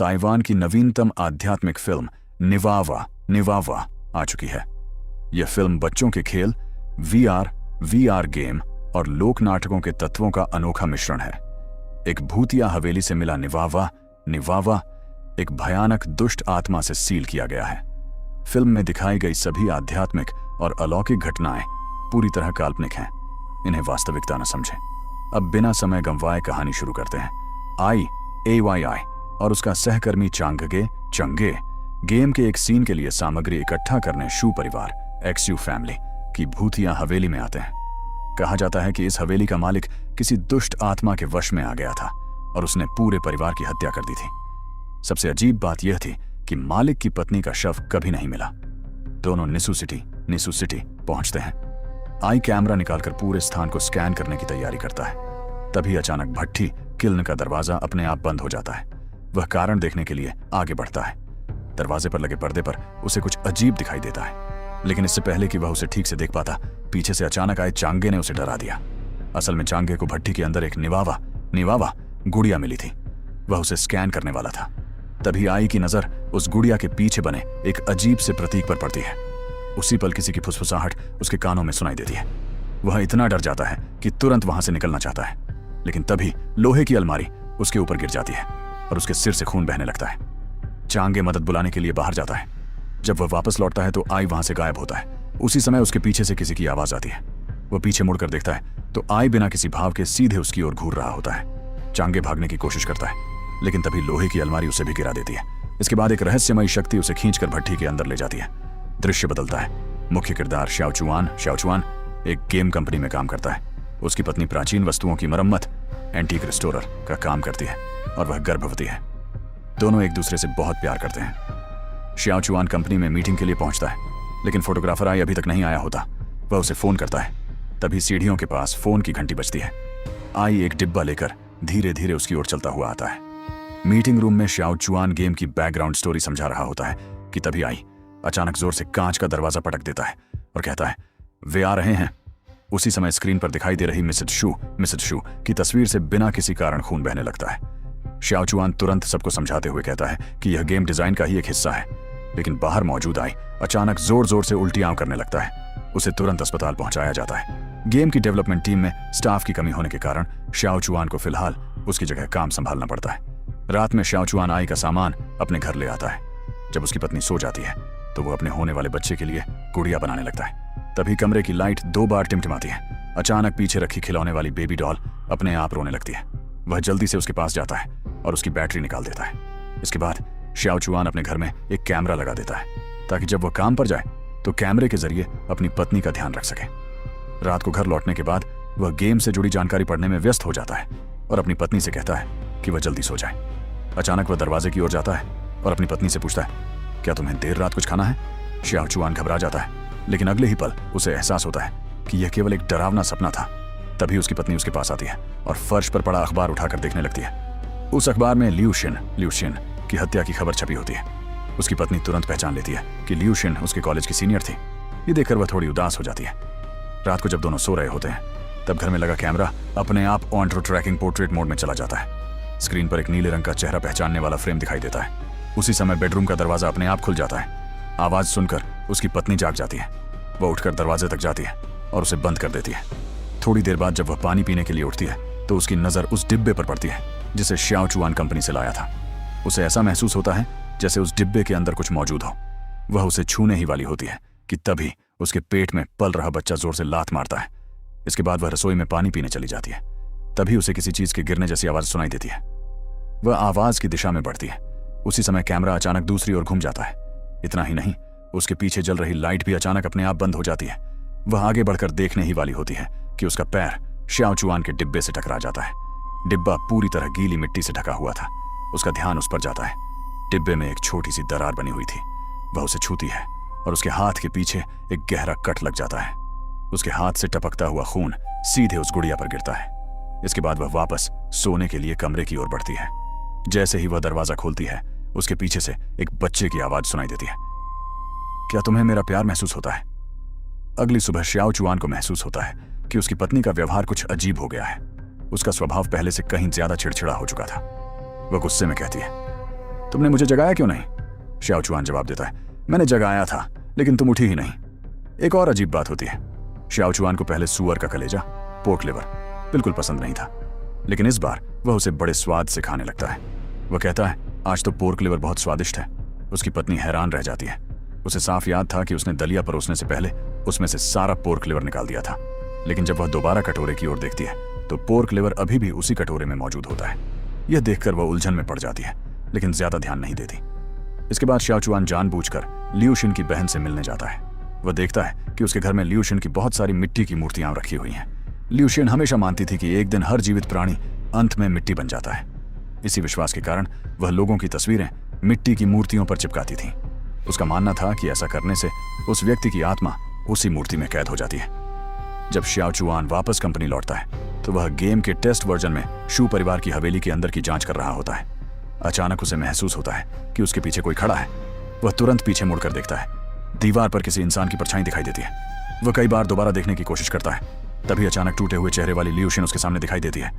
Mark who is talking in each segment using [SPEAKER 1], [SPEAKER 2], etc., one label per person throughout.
[SPEAKER 1] Taiwan की नवीनतम आध्यात्मिक फिल्म निवावा आ चुकी है। यह फिल्म बच्चों के खेल, वीआर गेम और लोक नाटकों के तत्वों का अनोखा मिश्रण है। एक भूतिया हवेली से मिला निवावा एक भयानक दुष्ट आत्मा से सील किया गया है। फिल्म में दिखाई गई सभी आध्यात्मिक और अलौकिक घटनाएं पूरी तरह काल्पनिक हैं। इन्हें वास्तविकता न समझें। अब बिना समय गंवाए कहानी शुरू करते हैं। AYI और उसका सहकर्मी चंगे गेम के एक सीन के लिए सामग्री इकट्ठा करने शू परिवार XU फैमिली की भूतिया हवेली में आते हैं। कहा जाता है कि इस हवेली का मालिक किसी दुष्ट आत्मा के वश में आ गया था और उसने पूरे परिवार की हत्या कर दी थी। सबसे अजीब बात यह थी कि मालिक की पत्नी का शव कभी नहीं मिला। दोनों निसू सिटी पहुंचते हैं। आई कैमरा निकालकर पूरे स्थान को स्कैन करने की तैयारी करता है। तभी अचानक भट्ठी किल्न का दरवाजा अपने आप बंद हो जाता है। वह कारण देखने के लिए आगे बढ़ता है। दरवाजे पर लगे पर्दे पर उसे कुछ अजीब दिखाई देता है, लेकिन इससे पहले कि वह उसे ठीक से देख पाता, पीछे से अचानक आए चांगे ने उसे डरा दिया। असल में चांगे को भट्ठी के अंदर एक निवावा गुड़िया मिली थी। वह उसे स्कैन करने वाला था। तभी आई की नजर उस गुड़िया के पीछे बने एक अजीब से प्रतीक पर पड़ती है। उसी पल किसी की फुसफुसाहट उसके कानों में सुनाई देती है। वह इतना डर जाता है कि तुरंत वहां से निकलना चाहता है, लेकिन तभी लोहे की अलमारी उसके ऊपर गिर जाती है और उसके सिर से खून बहने लगता है। चांगे मदद बुलाने के लिए बाहर जाता है। जब वह वापस लौटता है तो आई वहां से गायब होता है। उसी समय उसके पीछे से किसी की आवाज आती है। वह पीछे मुड़कर देखता है तो आई बिना किसी भाव के सीधे उसकी ओर घूर रहा होता है। चांगे भागने की कोशिश करता है, लेकिन तभी लोहे की अलमारी उसे भी गिरा देती है। इसके बाद एक रहस्यमयी शक्ति उसे खींचकर भट्ठी के अंदर ले जाती है। दृश्य बदलता है। मुख्य किरदार शाओचुआन एक गेम कंपनी में काम करता है। उसकी पत्नी प्राचीन वस्तुओं की मरम्मत एंटीक रिस्टोरर का काम करती है और वह गर्भवती है। दोनों एक दूसरे से बहुत प्यार करते हैं। शाओचुआन कंपनी में मीटिंग के लिए पहुंचता है, लेकिन फोटोग्राफर आई अभी तक नहीं आया होता। वह उसे फोन करता है। तभी सीढ़ियों के पास फोन की घंटी बजती है। आई एक डिब्बा लेकर धीरे धीरे उसकी ओर चलता हुआ आता है। मीटिंग रूम में शाओचुआन गेम की बैकग्राउंड स्टोरी समझा रहा होता है कि तभी आई अचानक जोर से कांच का दरवाजा पटक देता है और कहता है, वे आ रहे हैं। उसी समय स्क्रीन पर दिखाई दे रही मिसेज शू की तस्वीर से बिना किसी कारण खून बहने लगता है। शाओचुआन तुरंत सबको समझाते हुए कहता है कि यह गेम डिजाइन का ही एक हिस्सा है, लेकिन बाहर मौजूद आई अचानक जोर जोर से उल्टियां करने लगता है। उसे तुरंत अस्पताल पहुंचाया जाता है। गेम की डेवलपमेंट टीम में स्टाफ की कमी होने के कारण शाओचुआन को फिलहाल उसकी जगह काम संभालना पड़ता है। रात में शाओचुआन आई का सामान अपने घर ले आता है। जब उसकी पत्नी सो जाती है तो वो अपने होने वाले बच्चे के लिए गुड़िया बनाने लगता है। तभी कमरे की लाइट 2 बार टिमटिमाती है। अचानक पीछे रखी खिलौने वाली बेबी डॉल अपने आप रोने लगती है। वह जल्दी से उसके पास जाता है और उसकी बैटरी निकाल देता है। इसके बाद शाओचुआन अपने घर में एक कैमरा लगा देता है ताकि जब वह काम पर जाए तो कैमरे के जरिए अपनी पत्नी का ध्यान रख सके। रात को घर लौटने के बाद वह गेम से जुड़ी जानकारी पढ़ने में व्यस्त हो जाता है और अपनी पत्नी से कहता है कि वह जल्दी सो जाए। अचानक वह दरवाजे की ओर जाता है और अपनी पत्नी से पूछता है, क्या तुम्हें देर रात कुछ खाना है? शाओचुआन घबरा जाता है, लेकिन अगले ही पल उसे एहसास होता है कि यह केवल एक डरावना सपना था। तभी उसकी पत्नी उसके पास आती है और फर्श पर पड़ा अखबार उठाकर देखने लगती है। उस अखबार में लियूशिन की हत्या की खबर छपी होती है। उसकी पत्नी तुरंत पहचान लेती है कि लियूशिन उसके कॉलेज की सीनियर थी। ये देखकर वह थोड़ी उदास हो जाती है। रात को जब दोनों सो रहे होते हैं तब घर में लगा कैमरा अपने आप ऑन ट्रैकिंग पोर्ट्रेट मोड में चला जाता है। स्क्रीन पर एक नीले रंग का चेहरा पहचानने वाला फ्रेम दिखाई देता है। उसी समय बेडरूम का दरवाजा अपने आप खुल जाता है। आवाज सुनकर उसकी पत्नी जाग जाती है। वह उठकर दरवाजे तक जाती है और उसे बंद कर देती है। थोड़ी देर बाद जब वह पानी पीने के लिए उठती है तो उसकी नजर उस डिब्बे पर पड़ती है जिसे शाओचुआन कंपनी से लाया था। उसे ऐसा महसूस होता है जैसे उस डिब्बे के अंदर कुछ मौजूद हो। वह उसे छूने ही वाली होती है कि तभी उसके पेट में पल रहा बच्चा जोर से लात मारता है। इसके बाद वह रसोई में पानी पीने चली जाती है। तभी उसे किसी चीज के गिरने जैसी आवाज सुनाई देती है। वह आवाज की दिशा में बढ़ती है। उसी समय कैमरा अचानक दूसरी ओर घूम जाता है। इतना ही नहीं, उसके पीछे जल रही लाइट भी अचानक अपने आप बंद हो जाती है। वह आगे बढ़कर देखने ही वाली होती है कि उसका पैर शाओचुआन के डिब्बे से टकरा जाता है। डिब्बा पूरी तरह गीली मिट्टी से ढका हुआ था। उसका ध्यान उस पर जाता है। डिब्बे में एक छोटी सी दरार बनी हुई थी। वह उसे छूती है और उसके हाथ के पीछे एक गहरा कट लग जाता है। उसके हाथ से टपकता हुआ खून सीधे उस गुड़िया पर गिरता है। इसके बाद वह वापस सोने के लिए कमरे की ओर बढ़ती है। जैसे ही वह दरवाजा खोलती है उसके पीछे से एक बच्चे की आवाज सुनाई देती है, क्या तुम्हें मेरा प्यार महसूस होता है? अगली सुबह शाओचुआन को महसूस होता है कि उसकी पत्नी का व्यवहार कुछ अजीब हो गया है। उसका स्वभाव पहले से कहीं ज्यादा चिड़चिड़ा हो चुका था। वह गुस्से में कहती है, तुमने मुझे जगाया क्यों नहीं? श्याओ चुआन जवाब देता है, मैंने जगाया था लेकिन तुम उठी ही नहीं। एक और अजीब बात होती है, श्याओ चुआन को पहले सूअर का कलेजा, पोर्क लिवर, बिल्कुल पसंद नहीं था, लेकिन इस बार वह उसे बड़े स्वाद से खाने लगता है। वह कहता है, आज तो पोर्क लिवर बहुत स्वादिष्ट है। उसकी पत्नी हैरान रह जाती है। उसे साफ याद था कि उसने दलिया परोसने से पहले उसमें से सारा पोर्क लिवर निकाल दिया था, लेकिन जब वह दोबारा कटोरे की ओर देखती है तो पोर्क लिवर अभी भी उसी कटोरे में मौजूद होता है। यह देखकर वह उलझन में पड़ जाती है, लेकिन ज्यादा ध्यान नहीं देती। इसके बाद श्याओ चुआन जानबूझकर लियू शिन की बहन से मिलने जाता है। वह देखता है कि उसके घर में लियू शिन की बहुत सारी मिट्टी की मूर्तियां रखी हुई हैं। लियू शिन हमेशा मानती थी कि एक दिन हर जीवित प्राणी अंत में मिट्टी बन जाता है। इसी विश्वास के कारण वह लोगों की तस्वीरें मिट्टी की मूर्तियों पर चिपकाती थी। उसका मानना था कि ऐसा करने से उस व्यक्ति की आत्मा उसी मूर्ति में कैद हो जाती है। जब श्याओ चुआन वापस कंपनी लौटता है तो वह गेम के टेस्ट वर्जन में शू परिवार की हवेली के अंदर की जांच कर रहा होता है। अचानक उसे महसूस होता है कि उसके पीछे कोई खड़ा है। वह तुरंत पीछे मुड़कर देखता है। दीवार पर किसी इंसान की परछाई दिखाई देती है। वह कई बार दोबारा देखने की कोशिश करता है। तभी अचानक टूटे हुए चेहरे वाली लियू शिन उसके सामने दिखाई देती है।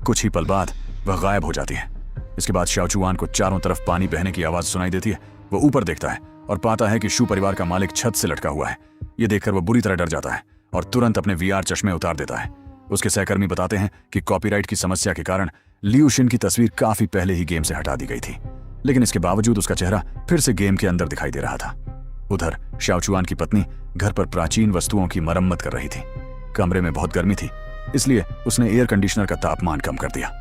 [SPEAKER 1] कुछ ही पल बाद वह गायब हो जाती है। इसके बाद श्याओ चुआन को चारों तरफ पानी बहने की आवाज सुनाई देती है। वह ऊपर देखता है और पाता है कि शू परिवार का मालिक छत से लटका हुआ है। यह देखकर वह बुरी तरह डर जाता है और तुरंत अपने वीआर चश्मे उतार देता है। उसके सहकर्मी बताते हैं कि कॉपीराइट की समस्या के कारण लियू शिन की तस्वीर काफी पहले ही गेम से हटा दी गई थी, लेकिन इसके बावजूद उसका चेहरा फिर से गेम के अंदर दिखाई दे रहा था। उधर श्याओ चुआन की पत्नी घर पर प्राचीन वस्तुओं की मरम्मत कर रही थी। कमरे में बहुत गर्मी थी, इसलिए उसने एयर कंडीशनर का तापमान कम कर दिया,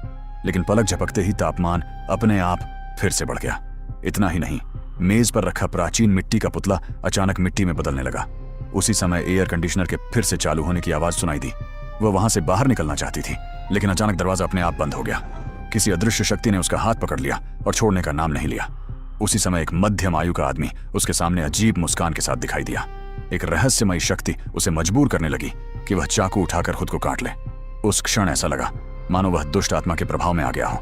[SPEAKER 1] लेकिन पलक झपकते ही तापमान अपने आप फिर से बढ़ गया। इतना ही नहीं, मेज पर रखा प्राचीन मिट्टी का पुतला अचानक मिट्टी में बदलने लगा। उसी समय एयर कंडीशनर के फिर से चालू होने की आवाज सुनाई दी। वह वहां से बाहर निकलना चाहती थी, लेकिन अचानक दरवाजा अपने आप बंद हो गया। किसी अदृश्य शक्ति ने उसका हाथ पकड़ लिया और छोड़ने का नाम नहीं लिया। उसी समय एक मध्यम आयु का आदमी उसके सामने अजीब मुस्कान के साथ दिखाई दिया। एक रहस्यमयी शक्ति उसे मजबूर करने लगी कि वह चाकू उठाकर खुद को काट ले। उस क्षण ऐसा लगा मानो वह दुष्ट आत्मा के प्रभाव में आ गया हो।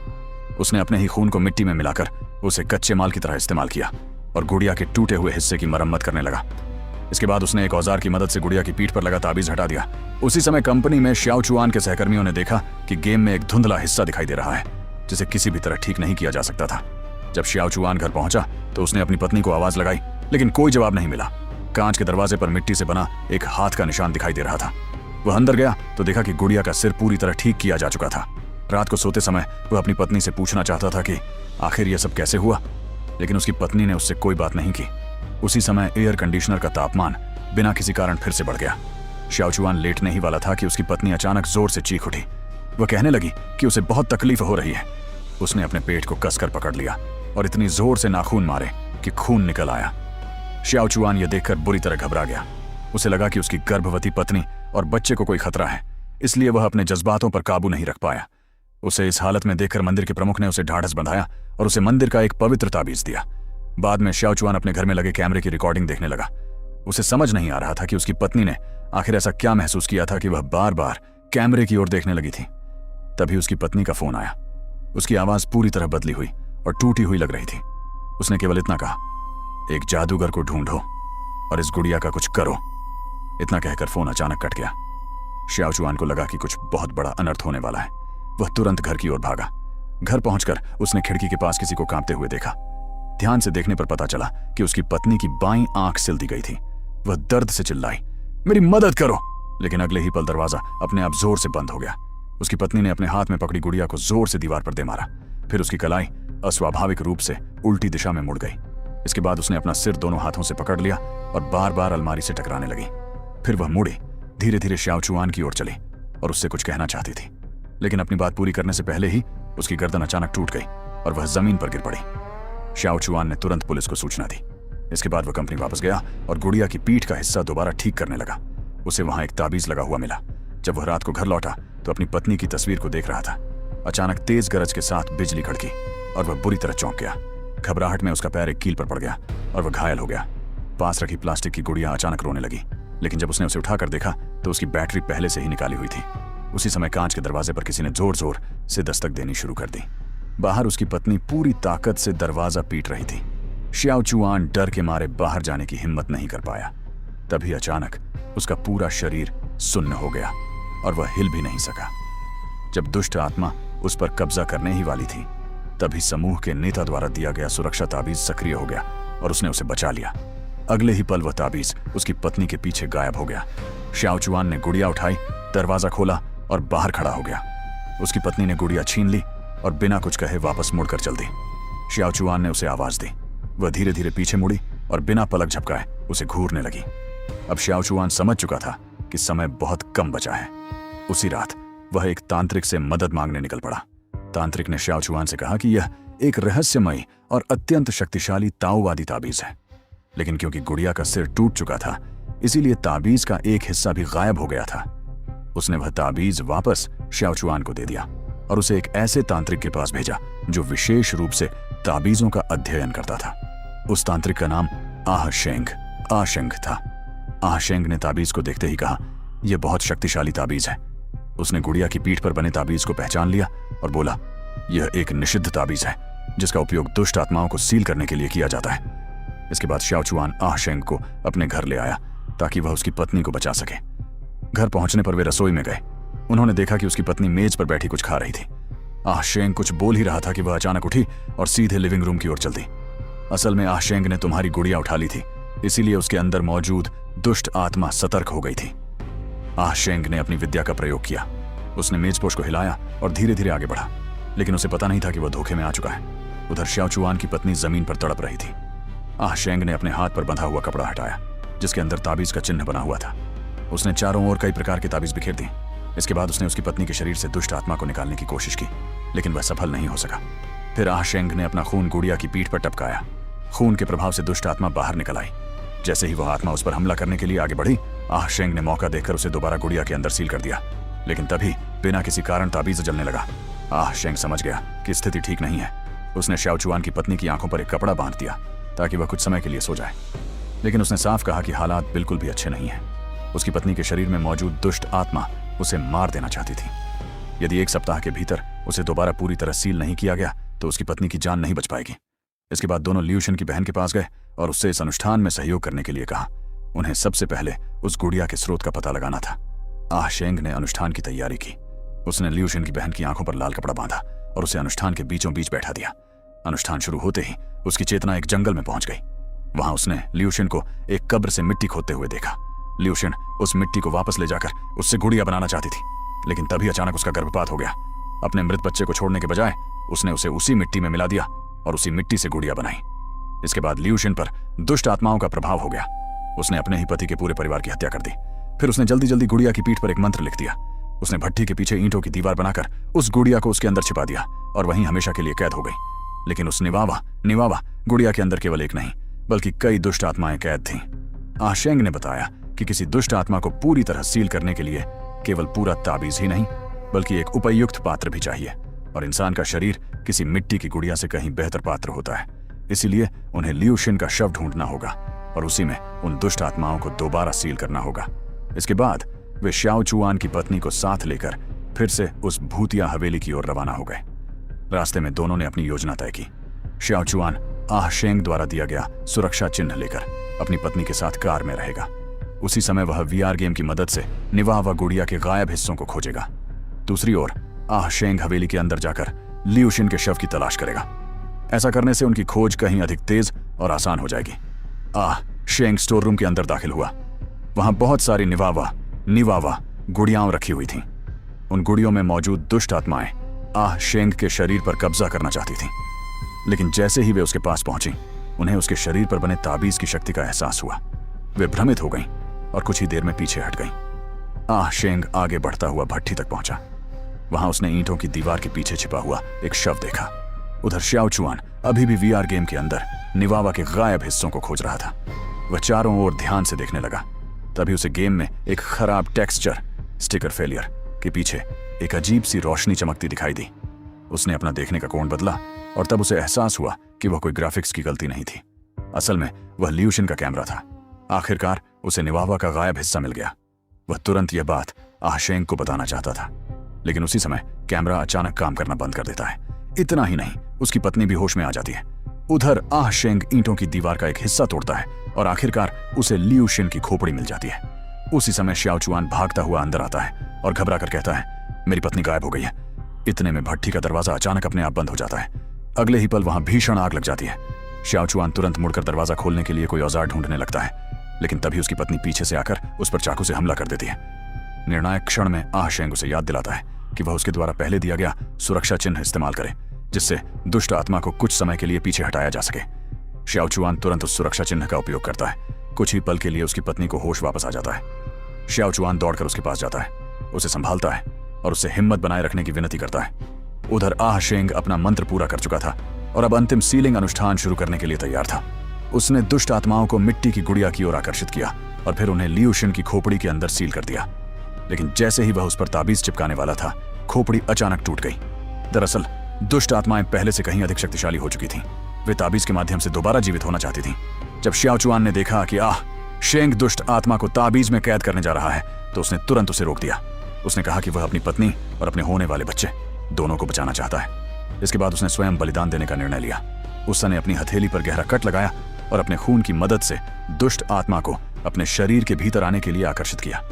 [SPEAKER 1] उसने अपने ही खून को मिट्टी में मिलाकर उसे कच्चे माल की तरह इस्तेमाल किया और गुड़िया के टूटे हुए हिस्से की मरम्मत करने लगा। इसके बाद उसने एक औजार की मदद से गुड़िया की पीठ पर लगा ताबीज हटा दिया। उसी समय कंपनी में श्याओ चुआन के सहकर्मियों ने देखा कि गेम में एक धुंधला हिस्सा दिखाई दे रहा है, जिसे किसी भी तरह ठीक नहीं किया जा सकता था। जब श्याओ चुआन घर पहुंचा तो उसने अपनी पत्नी को आवाज लगाई, लेकिन कोई जवाब नहीं मिला। कांच के दरवाजे पर मिट्टी से बना एक हाथ का निशान दिखाई दे रहा था। वह अंदर गया तो देखा कि गुड़िया का सिर पूरी तरह ठीक किया जा चुका था। रात को सोते समय वह अपनी पत्नी से पूछना चाहता था कि आखिर यह सब कैसे हुआ, लेकिन उसकी पत्नी ने उससे कोई बात नहीं की। उसी समय एयर कंडीशनर का तापमान बिना किसी कारण फिर से बढ़ गया। श्याओ चुआन लेटने ही वाला था कि उसकी पत्नी अचानक जोर से चीख उठी। वह कहने लगी कि उसे बहुत तकलीफ हो रही है। उसने अपने पेट को कसकर पकड़ लिया और इतनी जोर से नाखून मारे कि खून निकल आया। श्याओ चुआन यह देखकर बुरी तरह घबरा गया। उसे लगा कि उसकी गर्भवती पत्नी और बच्चे को कोई खतरा है, इसलिए वह अपने जज्बातों पर काबू नहीं रख पाया। उसे इस हालत में देखकर मंदिर के प्रमुख ने उसे ढाढ़स बंधाया और उसे मंदिर का एक पवित्र ताबीज दिया। बाद में श्याओ चुआन अपने घर में लगे कैमरे की रिकॉर्डिंग देखने लगा। उसे समझ नहीं आ रहा था कि उसकी पत्नी ने आखिर ऐसा क्या महसूस किया था कि वह बार बार कैमरे की ओर देखने लगी थी। तभी उसकी पत्नी का फोन आया। उसकी आवाज पूरी तरह बदली हुई और टूटी हुई लग रही थी। उसने केवल इतना कहा, एक जादूगर को ढूंढो और इस गुड़िया का कुछ करो। इतना कहकर फोन अचानक कट गया। श्याओ चुआन को लगा कि कुछ बहुत बड़ा अनर्थ होने वाला है। वह तुरंत घर की ओर भागा। घर पहुंचकर उसने खिड़की के पास किसी को कांपते हुए देखा। ध्यान से देखने पर पता चला कि उसकी पत्नी की बाईं आंख सिल दी गई थी। वह दर्द से चिल्लाई, मेरी मदद करो, लेकिन अगले ही पल दरवाजा अपने आप जोर से बंद हो गया। उसकी पत्नी ने अपने हाथ में पकड़ी गुड़िया को जोर से दीवार पर दे मारा। फिर उसकी कलाई अस्वाभाविक रूप से उल्टी दिशा में मुड़ गई। इसके बाद उसने अपना सिर दोनों हाथों से पकड़ लिया और बार बार अलमारी से टकराने लगी। फिर वह मुड़ी, धीरे धीरे श्याओ चुआन की ओर चली और उससे कुछ कहना चाहती थी, लेकिन अपनी बात पूरी करने से पहले ही उसकी गर्दन अचानक टूट गई और वह जमीन पर गिर पड़ी। श्याओ चुआन ने तुरंत पुलिस को सूचना दी। इसके बाद वह कंपनी वापस गया और गुड़िया की पीठ का हिस्सा दोबारा ठीक करने लगा। उसे वहां एक ताबीज लगा हुआ मिला। जब वह रात को घर लौटा तो अपनी पत्नी की तस्वीर को देख रहा था। अचानक तेज गरज के साथ बिजली कड़की और वह बुरी तरह चौंक गया। घबराहट में उसका पैर एक कील पर पड़ गया और वह घायल हो गया। पास रखी प्लास्टिक की गुड़िया अचानक रोने लगी, लेकिन जब उसने उसे उठाकर देखा तो उसकी बैटरी पहले से ही निकाली हुई थी। उसी समय कांच के दरवाजे पर किसी ने जोर जोर से दस्तक देनी शुरू कर दी। बाहर उसकी पत्नी पूरी ताकत से दरवाजा पीट रही थी। श्याओ चुआन डर के मारे बाहर जाने की हिम्मत नहीं कर पाया। तभी अचानक उसका पूरा शरीर सुन्न हो गया और वह हिल भी नहीं सका। जब दुष्ट आत्मा उस पर कब्जा करने ही वाली थी तभी समूह के नेता द्वारा दिया गया सुरक्षा ताबीज सक्रिय हो गया और उसने उसे बचा लिया। अगले ही पल वह ताबीज उसकी पत्नी के पीछे गायब हो गया। श्याओ चुआन ने गुड़िया उठाई, दरवाजा खोला और बाहर खड़ा हो गया। उसकी पत्नी ने गुड़िया छीन ली और बिना कुछ कहे वापस मुड़कर चल दी। श्याओ चुआन ने उसे आवाज दी। वह धीरे धीरे पीछे मुड़ी और बिना पलक झपकाए उसे घूरने लगी। अब श्याओ चुआन समझ चुका था कि समय बहुत कम बचा है। उसी रात वह एक तांत्रिक से मदद मांगने निकल पड़ा। तांत्रिक ने श्याओ चुआन से कहा कि यह एक रहस्यमयी और अत्यंत शक्तिशाली ताओवादी ताबीज है, लेकिन क्योंकि गुड़िया का सिर टूट चुका था, इसीलिए ताबीज का एक हिस्सा भी गायब हो गया था। उसने वह ताबीज वापस श्याओ चुआन को दे दिया और उसे एक ऐसे तांत्रिक के पास भेजा जो विशेष रूप से ताबीजों का अध्ययन करता था। उस तांत्रिक का नाम आशेंग था। आशेंग ने ताबीज को देखते ही कहा, यह बहुत शक्तिशाली ताबीज है। उसने गुड़िया की पीठ पर बने ताबीज को पहचान लिया और बोला, यह एक निषिद्ध ताबीज है जिसका उपयोग दुष्ट आत्माओं को सील करने के लिए किया जाता है। इसके बाद श्याओ चुआन आशेंग को अपने घर ले आया ताकि वह उसकी पत्नी को बचा सके। घर पहुंचने पर वे रसोई में गए। उन्होंने देखा कि उसकी पत्नी मेज पर बैठी कुछ खा रही थी। आशेंग कुछ बोल ही रहा था कि वह अचानक उठी और सीधे लिविंग रूम की ओर चल दी। असल में आशेंग ने तुम्हारी गुड़िया उठा ली थी, इसीलिए उसके अंदर मौजूद दुष्ट आत्मा सतर्क हो गई थी। आशेंग ने अपनी विद्या का प्रयोग किया। उसने मेजपोश को हिलाया और धीरे धीरे आगे बढ़ा, लेकिन उसे पता नहीं था कि वह धोखे में आ चुका है। उधर श्याओ चुआन की पत्नी जमीन पर तड़प रही थी। आशेंग ने अपने हाथ पर बंधा हुआ कपड़ा हटाया जिसके अंदर ताबीज का चिन्ह बना हुआ था। उसने चारों ओर कई प्रकार के ताबीज बिखेर दिए। इसके बाद उसने उसकी पत्नी के शरीर से दुष्ट आत्मा को निकालने की कोशिश की, लेकिन वह सफल नहीं हो सका। फिर आशेंग ने अपना खून गुड़िया की पीठ पर टपकाया। खून के प्रभाव से दुष्ट आत्मा बाहर निकल आई। जैसे ही वह आत्मा उस पर हमला करने के लिए आगे बढ़ी, आशेंग ने मौका देखकर उसे दोबारा गुड़िया के अंदर सील कर दिया, लेकिन तभी बिना किसी कारण ताबीज जलने लगा। आशेंग समझ गया कि स्थिति ठीक नहीं है। उसने श्याओ चुआन की पत्नी की आंखों पर एक कपड़ा बांध दिया ताकि वह कुछ समय के लिए सो जाए, लेकिन उसने साफ कहा कि हालात बिल्कुल भी अच्छे नहीं हैं। उसकी पत्नी के शरीर में मौजूद दुष्ट आत्मा उसे मार देना चाहती थी। यदि 1 सप्ताह के भीतर उसे दोबारा पूरी तरह सील नहीं किया गया तो उसकी पत्नी की जान नहीं बच पाएगी। इसके बाद दोनों ल्यूशन की बहन के पास गए और उससे इस अनुष्ठान में सहयोग करने के लिए कहा। उन्हें सबसे पहले उस गुड़िया के स्रोत का पता लगाना था। आशेंग ने अनुष्ठान की तैयारी की। उसने ल्यूशन की बहन की आंखों पर लाल कपड़ा बांधा और उसे अनुष्ठान के बीचों बीच बैठा दिया। अनुष्ठान शुरू होते ही उसकी चेतना एक जंगल में पहुंच गई। वहां उसने ल्यूशन को एक कब्र से मिट्टी खोदते हुए देखा। ल्यूशन उस मिट्टी को वापस ले जाकर उससे गुड़िया बनाना चाहती थी, लेकिन तभी अचानक उसका गर्भपात हो गया। अपने मृत बच्चे को छोड़ने के बजाय उसने उसे उसी मिट्टी में मिला दिया और उसी मिट्टी से गुड़िया बनाई। इसके बाद ल्यूशन पर दुष्ट आत्माओं का प्रभाव हो गया। उसने अपने ही पति के पूरे परिवार की हत्या कर दी। फिर उसने जल्दी जल्दी गुड़िया की पीठ पर एक मंत्र लिख दिया। उसने भट्ठी के पीछे ईंटों की दीवार बनाकर उस गुड़िया को उसके अंदर छिपा दिया और वहीं हमेशा के लिए कैद हो गई। लेकिन उस निवावा गुड़िया के अंदर केवल एक नहीं बल्कि कई दुष्ट आत्माएं कैद थीं। आशेंग ने बताया कि किसी दुष्ट आत्मा को पूरी तरह सील करने के लिए केवल पूरा ताबीज ही नहीं बल्कि एक उपयुक्त पात्र भी चाहिए, और इंसान का शरीर किसी मिट्टी की गुड़िया से कहीं बेहतर पात्र होता है। इसीलिए उन्हें ल्यूशन का शव ढूंढना होगा और उसी में उन दुष्ट आत्माओं को दोबारा सील करना होगा। इसके बाद वे श्याओ चुआन की पत्नी को साथ लेकर फिर से उस भूतिया हवेली की ओर रवाना हो गए। रास्ते में दोनों ने अपनी योजना तय की। श्याओ चुआन आशेंग द्वारा दिया गया सुरक्षा चिन्ह लेकर अपनी पत्नी के साथ कार में रहेगा। उसी समय वह वीआर गेम की मदद से निवावा गुड़िया के गायब हिस्सों को खोजेगा। दूसरी ओर आशेंग हवेली के अंदर जाकर ल्यूशन के शव की तलाश करेगा। ऐसा करने से उनकी खोज कहीं अधिक तेज और आसान हो जाएगी। शेंग स्टोर रूम के अंदर दाखिल हुआ। वहां बहुत सारी निवावा गुड़ियाओं रखी हुई थीं। उन गुड़ियों में मौजूद दुष्ट आत्माएं शेंग के शरीर पर कब्जा करना चाहती थीं, लेकिन जैसे ही वे उसके पास पहुंची उन्हें उसके शरीर पर बने ताबीज की शक्ति का एहसास हुआ। वे भ्रमित हो गईं और कुछ ही देर में पीछे हट गईं। शेंग आगे बढ़ता हुआ भट्ठी तक पहुंचा। वहां उसने ईंटों की दीवार के पीछे छिपा हुआ एक शव देखा। उधर श्याओ चुआन अभी भी वीआर गेम के अंदर निवावा के गायब हिस्सों को खोज रहा था। वह चारों ओर ध्यान से देखने लगा। तभी उसे गेम में एक खराब टेक्सचर स्टिकर फेलियर के पीछे एक अजीब सी रोशनी चमकती दिखाई दी। उसने अपना देखने का कोण बदला और तब उसे एहसास हुआ कि वह कोई ग्राफिक्स की गलती नहीं थी। असल में वह ल्यूशन का कैमरा था। आखिरकार उसे निवावा का गायब हिस्सा मिल गया। वह तुरंत यह बात आशेंग को बताना चाहता था, लेकिन उसी समय कैमरा अचानक काम करना बंद कर देता है। इतना ही नहीं, उसकी पत्नी भी होश में आ जाती है। उधर शेंग ईंटों की दीवार का एक हिस्सा तोड़ता है और आखिरकार उसे ल्यूशन की खोपड़ी मिल जाती है। उसी समय श्याओ चुआन भागता हुआ अंदर आता है और घबरा कर कहता है, मेरी पत्नी गायब हो गई है। इतने में भट्ठी का दरवाजा अचानक अपने आप बंद हो जाता है। अगले ही पल वहां भीषण आग लग जाती है। श्याओ चुआन तुरंत मुड़कर दरवाजा खोलने के लिए कोई औजार ढूंढने लगता है, लेकिन तभी उसकी पत्नी पीछे से आकर उस पर चाकू से हमला कर देती है। निर्णायक क्षण में आह शेंग उसे याद दिलाता है कि वह उसके द्वारा पहले दिया गया सुरक्षा चिन्ह इस्तेमाल करे, जिससे दुष्ट आत्मा को कुछ समय के लिए पीछे हटाया जा सके। श्याओ चुआन तुरंत उस सुरक्षा चिन्ह का उपयोग करता है। कुछ ही पल के लिए उसकी पत्नी को होश वापस आ जाता है। श्याओ चुआन दौड़कर उसके पास जाता है, उसे संभालता है और उससे हिम्मत बनाए रखने की विनती करता है। उधर आह शेंग अपना मंत्र पूरा कर चुका था और अब अंतिम सीलिंग अनुष्ठान शुरू करने के लिए तैयार था। उसने दुष्ट आत्माओं को मिट्टी की गुड़िया की ओर आकर्षित किया और फिर उन्हें लियू शिन की खोपड़ी के अंदर सील कर दिया। लेकिन जैसे ही वह उस पर ताबीज चिपकाने वाला था, खोपड़ी अचानक टूट गई। दरअसल दुष्ट आत्माएं पहले से कहीं अधिक शक्तिशाली हो चुकी थीं। वे ताबीज के माध्यम से दोबारा जीवित होना चाहती थीं। जब श्याओ चुआन ने देखा कि आह शेंग दुष्ट आत्मा को ताबीज में कैद करने जा रहा है, तो उसने तुरंत उसे रोक दिया। उसने कहा कि वह अपनी पत्नी और अपने होने वाले बच्चे दोनों को बचाना चाहता है। इसके बाद उसने स्वयं बलिदान देने का निर्णय लिया। उसने अपनी हथेली पर गहरा कट लगाया और अपने खून की मदद से दुष्ट आत्मा को अपने शरीर के भीतर आने के लिए आकर्षित किया।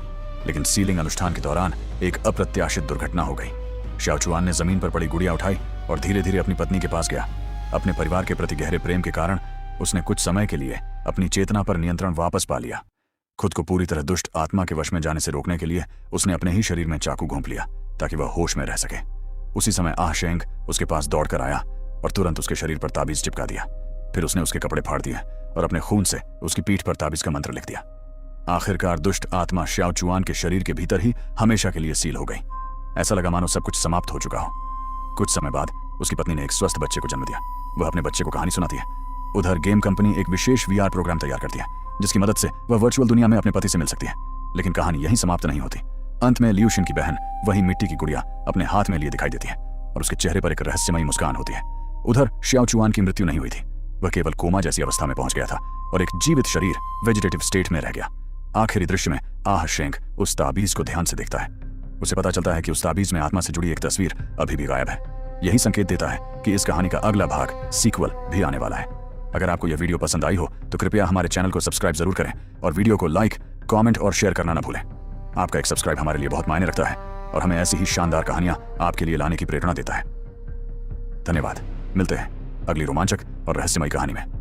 [SPEAKER 1] लेकिन सीलिंग अनुष्ठान के दौरान एक अप्रत्याशित दुर्घटना हो गई। श्याओ चुआन ने जमीन पर पड़ी गुड़िया उठाई और धीरे धीरे अपनी पत्नी के पास गया। अपने परिवार के प्रति गहरे प्रेम के कारण उसने कुछ समय के लिए अपनी चेतना पर नियंत्रण वापस पा लिया। खुद को पूरी तरह दुष्ट आत्मा के वश में जाने से रोकने के लिए उसने अपने ही शरीर में चाकू घोंप लिया ताकि वह होश में रह सके। उसी समय आह शेंग उसके पास दौड़कर आया और तुरंत उसके शरीर पर ताबीज चिपका दिया। फिर उसने उसके कपड़े फाड़ दिए और अपने खून से उसकी पीठ पर ताबीज का मंत्र लिख दिया। आखिरकार दुष्ट आत्मा श्याओ चुआन के शरीर के भीतर ही हमेशा के लिए सील हो गई। ऐसा लगा मानो सब कुछ समाप्त हो चुका हो। कुछ समय बाद उसकी पत्नी ने एक स्वस्थ बच्चे को जन्म दिया। वह अपने बच्चे को कहानी सुनाती है। उधर गेम कंपनी एक विशेष वीआर प्रोग्राम तैयार करती है, जिसकी मदद से वह वर्चुअल दुनिया में अपने पति से मिल सकती है। लेकिन कहानी यहीं समाप्त नहीं होती। अंत में लियू शिन की बहन वही मिट्टी की गुड़िया अपने हाथ में लिए दिखाई देती है और उसके चेहरे पर एक रहस्यमयी मुस्कान होती है। उधर श्याओ चुआन की मृत्यु नहीं हुई थी। वह केवल कोमा जैसी अवस्था में पहुंच गया था और एक जीवित शरीर वेजिटेटिव स्टेट में रह गया। आखिरी दृश्य में आह शेंग उस ताबीज को ध्यान से देखता है। उसे पता चलता है कि उस ताबीज में आत्मा से जुड़ी एक तस्वीर अभी भी गायब है। यही संकेत देता है कि इस कहानी का अगला भाग सीक्वल भी आने वाला है। अगर आपको यह वीडियो पसंद आई हो तो कृपया हमारे चैनल को सब्सक्राइब जरूर करें और वीडियो को लाइक, कमेंट और शेयर करना ना भूलें। आपका एक सब्सक्राइब हमारे लिए बहुत मायने रखता है और हमें ऐसी ही शानदार कहानियां आपके लिए लाने की प्रेरणा देता है। धन्यवाद। मिलते हैं अगली रोमांचक और रहस्यमयी कहानी में।